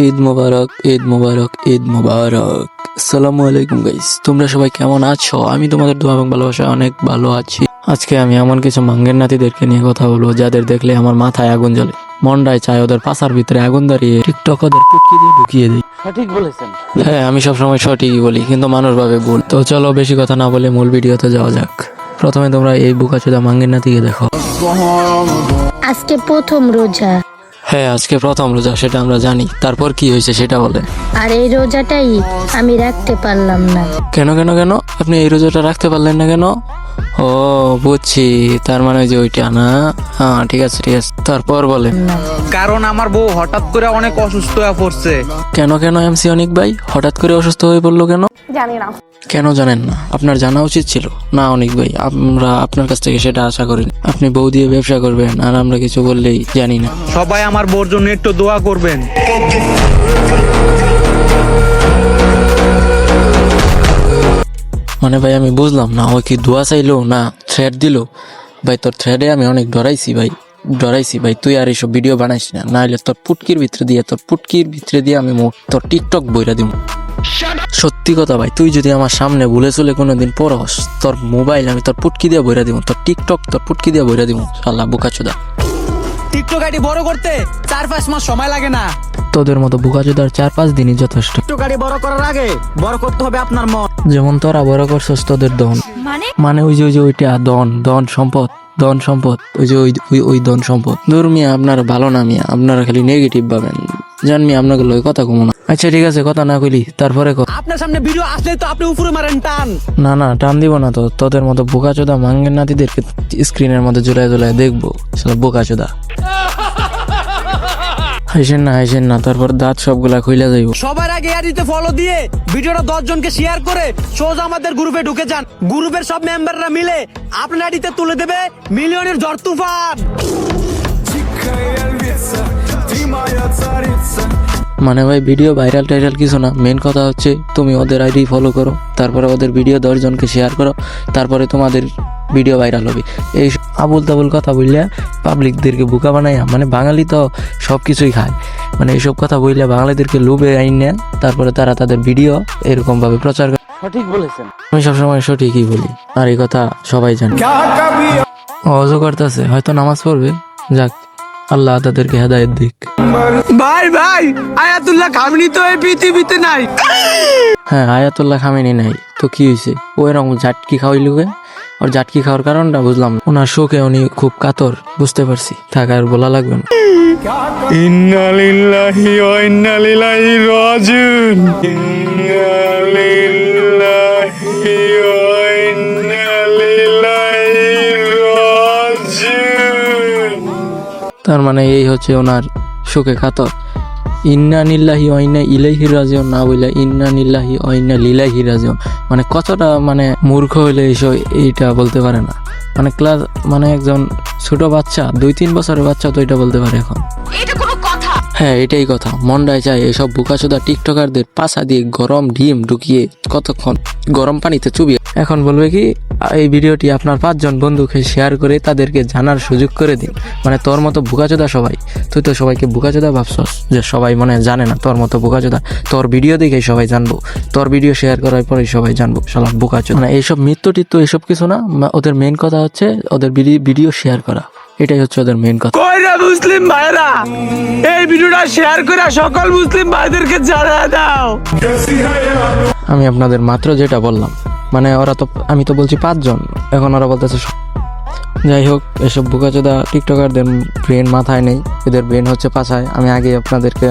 ঈদ মোবারক, ঈদ মোবারক, ঈদ মোবারক। আসসালামু আলাইকুম গাইস, তোমরা সবাই কেমন আছো? আমি তোমাদের দোয়া এবং ভালোবাসা অনেক ভালো আছি। আজকে আমি এমন কিছু মাঙ্গের নাতিদেরকে নিয়ে কথা বলবো যাদের দেখলে আমার মাথায় আগুন জ্বলে, মনটায় চায় ওদের পাছার ভিতরে আগুন দাঁড়িয়ে টিকটক ওদের পুটকি দিয়ে ঢুকিয়ে দিই। সঠিক বলেছেন। হ্যাঁ, আমি সবসময় সঠিকই বলি, কিন্তু মানুষ ভাবে ভুল। তো চলো বেশি কথা না বলে মূল ভিডিওতে যাওয়া যাক। প্রথমে তোমরা এই বুকাচোদা মাঙ্গের নাতিকে দেখো। আজকে প্রথম রোজা, হ্যাঁ, আজকে প্রথম রোজা, সেটা আমরা জানি। তারপর কি হয়েছে সেটা বলে। আর এই রোজাটাই আমি রাখতে পারলাম না। কেন কেন কেন আপনি এই রোজাটা রাখতে পারলেন না কেন? ও বুঝছি, তার মানে ওই যে ওইটা না। হ্যাঁ, ঠিক আছে ঠিক আছে, তারপর বলেন। কারণ আমার বউ হঠাৎ করে অনেক অসুস্থ হয়ে পড়ছে। কেন কেন এমসি অনিক ভাই হঠাৎ করে অসুস্থ হয়ে পড়লো কেন? জানি না। কেন জানেন না? আপনার জানা উচিত ছিল না অনিক ভাই, আমরা আপনার কাছ থেকে সেটা আশা করিনি। আপনি বউ দিয়ে ব্যবসা করবেন আর আমরা কিছু বললেই জানি না। সবাই আমার বউর জন্য একটু দোয়া করবেন। মানে ভাই আমি বুঝলাম না, ও কি দোয়া চাইলো না থ্রেড দিল? ভাই তোর থ্রেডে আমি অনেক ডরাইছি ভাই, তুই আর এইসব ভিডিও বানাইস না, নাহলে তোর পুটকির ভিতরে দিয়ে আমি তোর টিকটক বইরা দিব। সত্যি কথা ভাই, তুই যদি আমার সামনে ভুলে চলে কোনোদিন পড়স, তোর মোবাইল আমি তোর পুটকি দিয়ে বইরা দিব, তোর টিকটক তোর পুটকি দিয়ে বইরা দিব। শালা বুকাচোদা। টিকটক আইডি বড় করতে 4-5 মাস সময় লাগে না। তোদের মতো বুকাচোদার 4-5 দিনই যথেষ্ট। টিকটক আইডি বড় করার আগে বড় করতে হবে আপনার মন। যেমন তোরা বড় করছস তোদের দন, মানে ওই যে ওইটা দন সম্পদ, ওই যে ওই দন সম্পদ। দূর মিয়া, আপনারা ভালো না মিয়া, আপনারা খালি নেগেটিভ ভাবেন। জান মিয়া, আপনাকে লয় কথা কমো না। আচ্ছা ঠিক আছে, কথা না কইলি তারপরে আপনার সামনে ভিডিও আসলে তো আপনি উপরে মারেন টান। না টান দিব না তো। তোদের মতো বোকাচোদা মাঙ্গের নাতিদেরকে স্ক্রিনের মধ্যে ঝুলায় দেখবো। বোকাচোদা। হাসেন না, তারপর দাঁত সবগুলা খুইলা যাইব। সবার আগে আইডিতে ফলো দিয়ে ভিডিওটা 10 জনকে শেয়ার করে সোজা আমাদের গ্রুপে ঢুকে যান। গ্রুপের সব মেম্বাররা মিলে আপনার আইডিতে তুলে দেবে মিলিয়নের ঝড় তুফান। মানে ভাই ভিডিও ভাইরাল টাইরাল কিছু না, মেন কথা হচ্ছে তুমি ওদের আইডি ফলো করো, তারপরে ওদের ভিডিও 10 জনকে শেয়ার করো, তারপরে তোমাদের ভিডিও ভাইরাল হবে। এই আবুল তাবুল কথা বললে পাবলিকদেরকে বোকা বানায়। মানে বাঙালি তো সব কিছুই খায়, মানে এইসব কথা বললে বাঙালিদেরকে লোভে আইন নেয়, তারপরে তারা তাদের ভিডিও এরকম ভাবে প্রচার করে। সঠিক বলেছেন। আমি সবসময় সঠিকই বলি, আর এই কথা সবাই জানে। অজু করতেছে, হয়তো নামাজ পড়বে। যাক, আল্লাহ তাদেরকে হেদায়েত দিক। ভাই আয়াতুল্লাহ খামিনি তো এই পৃথিবীতে নাই। হ্যাঁ, আয়াতুল্লাহ খামেনি নাই তো কি হয়েছে? ও এরকম ঝাটকি খাওয়াইল গে? ওর ঝাটকি খাওয়ার কারণটা বুঝলাম না। ওনার শোকে উনি খুব কাতর, বুঝতে পারছি, থাক আর বলা লাগবে না। ইন্না লিল্লাহি ওয়া ইন্না ইলাইহি রাজিউন। ইন্না লিল্লাহি ওয়া ইন্না ইলাইহি রাজিউন। তার মানে এই হচ্ছে ওনার শোকে কাতর। ইন্না নিল্লাহি ওয়া ইন্না ইলাইহি রাজিউন না বলে ইন্না নিল্লাহি ওয়া ইন্না লিলাইহি রাজিউন। মানে কতটা মানে মূর্খ হইলে এইটা বলতে পারে না। মানে ক্লাস, মানে একজন ছোট বাচ্চা, 2-3 বছরের বাচ্চা তো এটা বলতে পারে এখন। হ্যাঁ, এটাই কথা। মন্ডায় চাই এইসব বুকাচোদা টিকটকারদের পাছা দিয়ে গরম ডিম ঢুকিয়ে কতক্ষণ গরম পানিতে চুবিয়ে এখন বলবে কি এই ভিডিওটি আপনার 5 জন বন্ধুকে শেয়ার করে তাদেরকে জানার সুযোগ করে দিন। মানে তোর মতো বুকাচোদা সবাই, তুই তো সবাইকে বুকাচোদা ভাবছস যে সবাই মনে জানে না তোর মতো বুকাচোদা। তোর ভিডিও দেখেই সবাই জানবো, তোর ভিডিও শেয়ার করার পরেই সবাই জানবো শালা বুকাচোদা। মানে এইসব মৃত্যু টিত্তু এইসব কিছু না, ওদের মেন কথা হচ্ছে ওদের ভিডিও শেয়ার করা, এটাই হচ্ছে ওদের মেন কথা। কইরা মুসলিম ভাইরা এই ভিডিওটা শেয়ার করে সকল মুসলিম ভাইদেরকে জানায় দাও। আমি আপনাদের মাত্র যেটা বললাম, মানে ওরা তো, আমি তো বলছি 5 জন, এখন ওরা বলতেছে। যাই হোক, এসব বোকাচোদা টিকটকারদের ব্রেন মাথায় নেই, এদের ব্রেন হচ্ছে পাছায়। আমি আগে আপনাদেরকে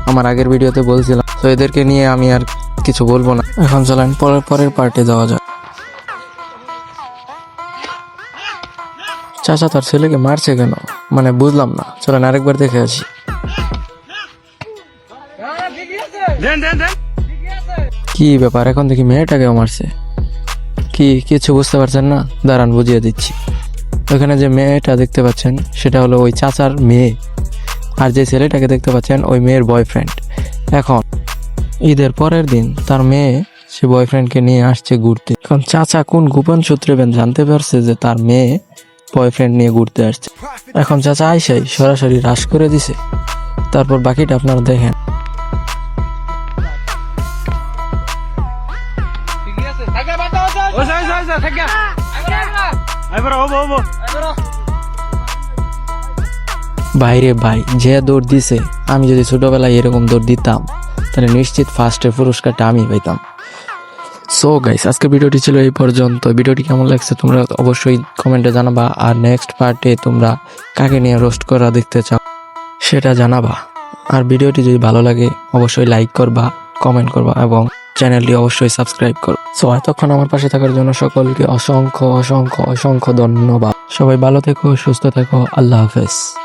আমার আগের ভিডিওতে বলছিলাম, তো এদেরকে নিয়ে আমি আর কিছু বলবো না। এখন চলেন পরের পার্টে যাওয়া যাক। চাচা তার ছেলেকে মারছে কেন, মানে বুঝলাম না। চলেন আরেকবার দেখে আসি। কি ব্যাপার, এখন দেখি মেয়েটাকেও মারছে। কি কিছু বুঝতে পারছেন না? দাঁড়ান বুঝিয়ে দিচ্ছি। ওখানে যে মেয়েটা দেখতে পাচ্ছেন সেটা হলো ওই চাচার মেয়ে, আর যে ছেলেটাকে দেখতে পাচ্ছেন ওই মেয়ের বয়ফ্রেন্ড। এখন ঈদের পরের দিন তার মেয়ে সে বয়ফ্রেন্ডকে নিয়ে আসছে ঘুরতে। এখন চাচা কোন গোপন সূত্রে জানতে পারছে যে তার মেয়ে বয়ফ্রেন্ড নিয়ে ঘুরতে আসছে। এখন চাচা আইসাই সরাসরি হ্রাস করে দিছে। তারপর বাকিটা আপনারা দেখেন। বাইরে ভাই যে দৌড় দিছে, আমি যদি ছোটবেলায় এরকম দৌড় দিতাম তাহলে নিশ্চিত ফার্স্টের পুরস্কারটা আমি পাইতাম। সো গাইস, আজকের ভিডিওটি ছিল এই পর্যন্ত। ভিডিওটি কেমন লাগছে তোমরা অবশ্যই কমেন্টে জানাবা, আর নেক্সট পার্টে তোমরা কাকে নিয়ে রোস্ট করা দেখতে চাও সেটা জানাবা। আর ভিডিওটি যদি ভালো লাগে অবশ্যই লাইক করবা, কমেন্ট করবা এবং চ্যানেলটি অবশ্যই সাবস্ক্রাইব করো। সো এতক্ষণ আমার পাশে থাকার জন্য সকলকে অসংখ্য অসংখ্য অসংখ্য ধন্যবাদ। সবাই ভালো থেকো, সুস্থ থেকো, আল্লাহ হাফেজ।